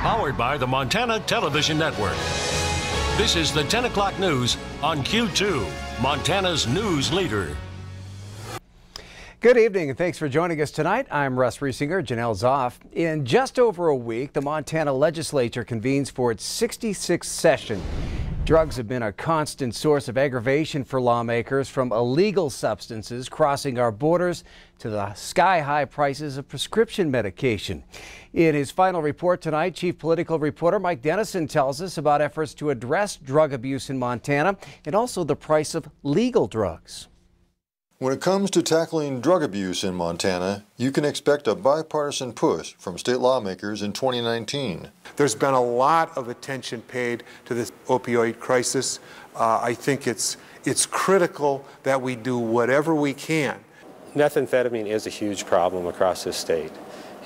Powered by the Montana Television Network. This is the 10 o'clock news on Q2, Montana's news leader. Good evening and thanks for joining us tonight. I'm Russ Riesinger. Janelle's off. In just over a week, the Montana legislature convenes for its 66th session. Drugs have been a constant source of aggravation for lawmakers, from illegal substances crossing our borders to the sky-high prices of prescription medication. In his final report tonight, Chief Political Reporter Mike Dennison tells us about efforts to address drug abuse in Montana and also the price of legal drugs. When it comes to tackling drug abuse in Montana, you can expect a bipartisan push from state lawmakers in 2019. There's been a lot of attention paid to this opioid crisis. I think it's critical that we do whatever we can. Methamphetamine is a huge problem across this state.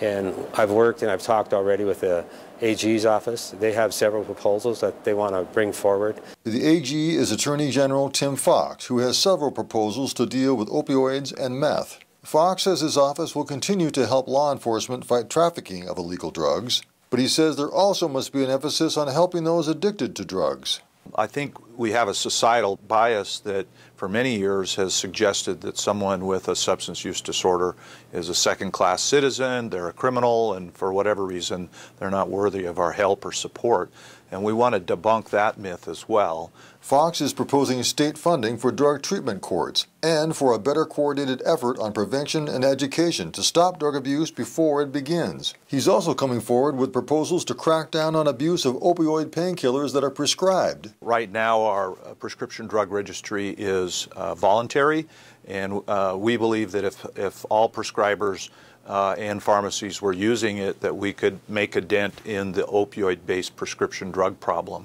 And I've worked and I've talked already with the AG's office. They have several proposals that they want to bring forward. The AG is Attorney General Tim Fox, who has several proposals to deal with opioids and meth. Fox says his office will continue to help law enforcement fight trafficking of illegal drugs, but he says there also must be an emphasis on helping those addicted to drugs. I think we have a societal bias that for many years has suggested that someone with a substance use disorder is a second-class citizen, they're a criminal, and for whatever reason they're not worthy of our help or support. And we want to debunk that myth as well. Fox is proposing state funding for drug treatment courts and for a better coordinated effort on prevention and education to stop drug abuse before it begins. He's also coming forward with proposals to crack down on abuse of opioid painkillers that are prescribed. Right now our prescription drug registry is voluntary, and we believe that if all prescribers and pharmacies were using it, that we could make a dent in the opioid-based prescription drug problem.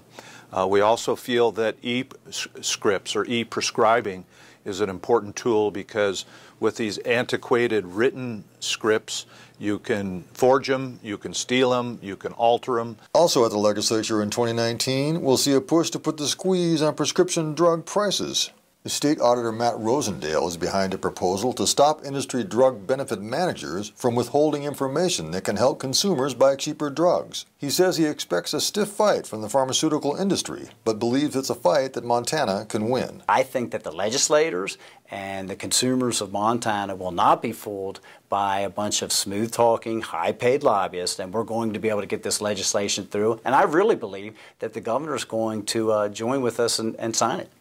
We also feel that e-scripts or e-prescribing is an important tool, because with these antiquated written scripts, you can forge them, you can steal them, you can alter them. Also at the legislature in 2019, we'll see a push to put the squeeze on prescription drug prices. The State Auditor Matt Rosendale is behind a proposal to stop industry drug benefit managers from withholding information that can help consumers buy cheaper drugs. He says he expects a stiff fight from the pharmaceutical industry, but believes it's a fight that Montana can win. I think that the legislators and the consumers of Montana will not be fooled by a bunch of smooth-talking, high-paid lobbyists, and we're going to be able to get this legislation through. And I really believe that the governor is going to join with us and sign it.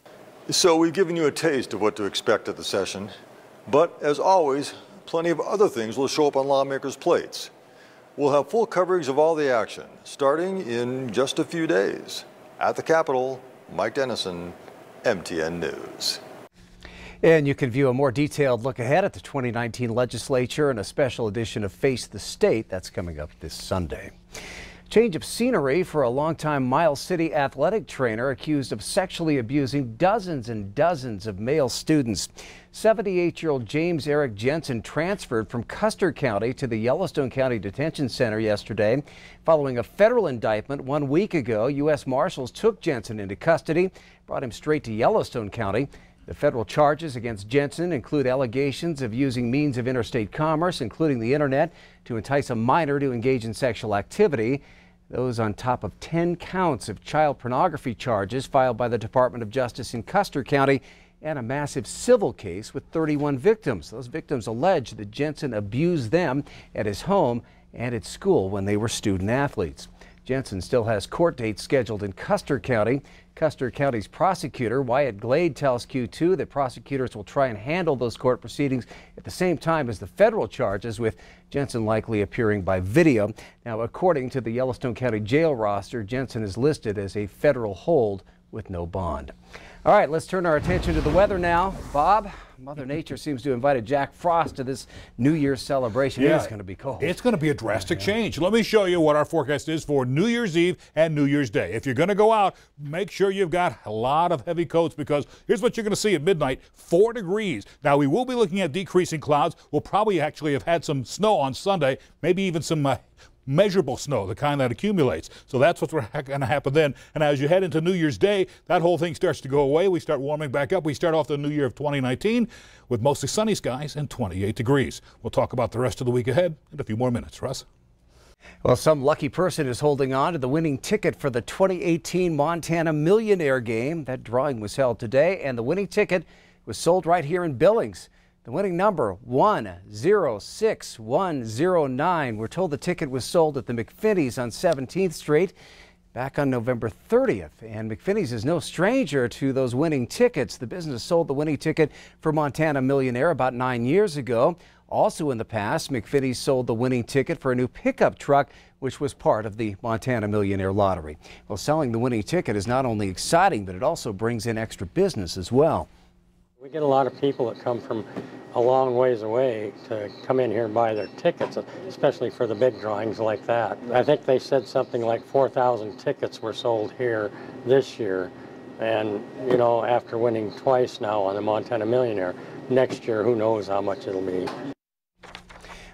So we've given you a taste of what to expect at the session, but as always, plenty of other things will show up on lawmakers' plates. We'll have full coverage of all the action, starting in just a few days. At the Capitol, Mike Dennison, MTN News. And you can view a more detailed look ahead at the 2019 legislature in a special edition of Face the State. That's coming up this Sunday. Change of scenery for a longtime Miles City athletic trainer accused of sexually abusing dozens and dozens of male students. 78-year-old James Eric Jensen transferred from Custer County to the Yellowstone County Detention Center yesterday. Following a federal indictment 1 week ago, U.S. Marshals took Jensen into custody, brought him straight to Yellowstone County. The federal charges against Jensen include allegations of using means of interstate commerce, including the internet, to entice a minor to engage in sexual activity. Those on top of 10 counts of child pornography charges filed by the Department of Justice in Custer County, and a massive civil case with 31 victims. Those victims allege that Jensen abused them at his home and at school when they were student athletes. Jensen still has court dates scheduled in Custer County. Custer County's prosecutor, Wyatt Glade, tells Q2 that prosecutors will try and handle those court proceedings at the same time as the federal charges, with Jensen likely appearing by video. Now, according to the Yellowstone County jail roster, Jensen is listed as a federal hold with no bond. All right, let's turn our attention to the weather now. Bob, Mother Nature seems to have invited Jack Frost to this New Year's celebration. Yeah, it's going to be cold. It's going to be a drastic change. Let me show you what our forecast is for New Year's Eve and New Year's Day. If you're going to go out, make sure you've got a lot of heavy coats, because here's what you're going to see at midnight: 4 degrees. Now, we will be looking at decreasing clouds. We'll probably actually have had some snow on Sunday, maybe even some measurable snow, the kind that accumulates. So that's what's going to happen then. And as you head into New Year's Day, that whole thing starts to go away. We start warming back up. We start off the new year of 2019 with mostly sunny skies and 28 degrees. We'll talk about the rest of the week ahead in a few more minutes. Russ? Well, some lucky person is holding on to the winning ticket for the 2018 Montana Millionaire Game. That drawing was held today, and the winning ticket was sold right here in Billings. The winning number, 106109. We're told the ticket was sold at the McFinney's on 17th Street back on November 30th. And McFinney's is no stranger to those winning tickets. The business sold the winning ticket for Montana Millionaire about 9 years ago. Also in the past, McFinney's sold the winning ticket for a new pickup truck, which was part of the Montana Millionaire Lottery. Well, selling the winning ticket is not only exciting, but it also brings in extra business as well. We get a lot of people that come from a long ways away to come in here and buy their tickets, especially for the big drawings like that. I think they said something like 4,000 tickets were sold here this year. And, you know, after winning twice now on the Montana Millionaire, next year, who knows how much it'll be.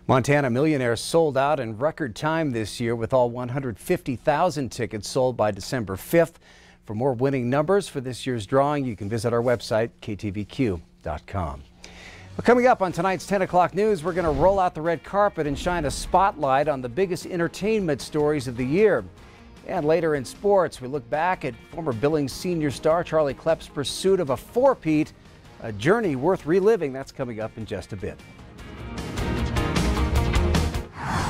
Montana Millionaire sold out in record time this year with all 150,000 tickets sold by December 5th. For more winning numbers for this year's drawing, you can visit our website, ktvq.com. Well, coming up on tonight's 10 o'clock news, we're going to roll out the red carpet and shine a spotlight on the biggest entertainment stories of the year. And later in sports, we look back at former Billings senior star Charlie Klepp's pursuit of a four-peat, a journey worth reliving. That's coming up in just a bit.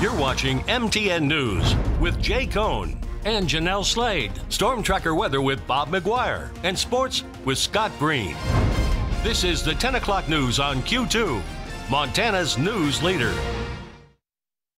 You're watching MTN News with Jay Cohn and Janelle Slade. Storm Tracker weather with Bob McGuire. And sports with Scott Green. This is the 10 o'clock news on Q2, Montana's news leader.